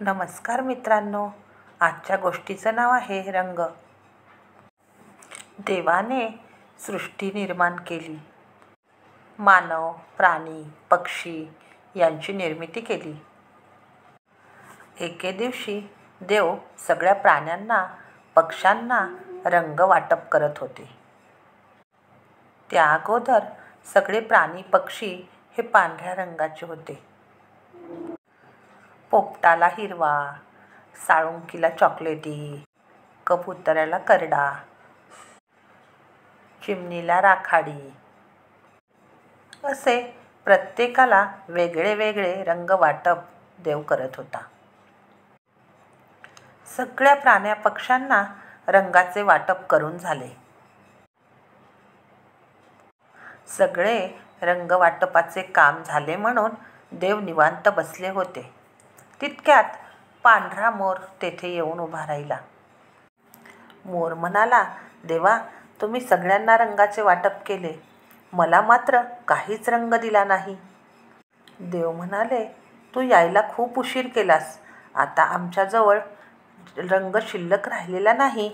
नमस्कार मित्रांनो, आजच्या गोष्टीचं नाव आहे रंग. देवाने सृष्टी निर्माण केली. मानव, प्राणी, पक्षी यांची निर्मिती केली. एके दिवशी देव सगळ्या प्राण्यांना, पक्ष्यांना रंग वाटप करत होते. त्या अगोदर सगळे प्राणी पक्षी हे पांढऱ्या रंगाचे होते. पोपटाला हिरवा, साळुंकीला चॉकलेटी, कबुतराला करडा, चिमणीला राखाडी असे प्रत्येकाला वेगळे वेगळे रंग वाटप देव करत होता. सगळ्या प्राण्या पक्ष्यांना रंगाचे वाटप करून झाले. सगळे रंग वाटपाचे काम झाले म्हणून देव निवांत बसले होते. तितक्यात पांढरा मोर तेथे येऊन उभा राहिला. मोर म्हणाला, देवा, तुम्ही सगळ्यांना रंगाचे वाटप केले, मला मात्र काहीच रंग दिला नाही. देव म्हणाले, तू यायला खूप उशीर केलास, आता आमच्याजवळ रंग शिल्लक राहिलेला नाही.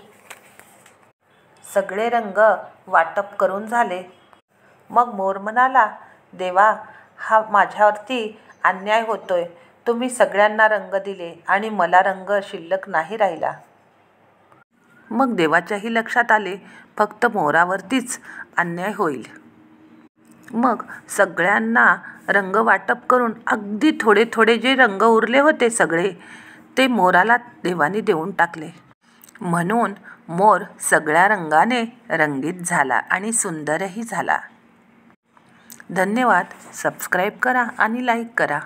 सगळे रंग वाटप करून झाले. मग मोर म्हणाला, देवा, हा माझ्यावरती अन्याय होतोय. तुम्ही सगळ्यांना रंग दिले आणि मला रंग शिल्लक नाही राहिला. मग देवाच्याही लक्षात आले, फक्त मोरावरतीच अन्याय होईल. मग सगळ्यांना रंग वाटप करून अगदी थोडे थोडे जे रंग उरले होते सगळे, ते मोराला देवाने देऊन टाकले. म्हणून मोर सगळ्या रंगाने रंगीत झाला आणि सुंदरही झाला. धन्यवाद. सबस्क्राईब करा आणि लाईक करा.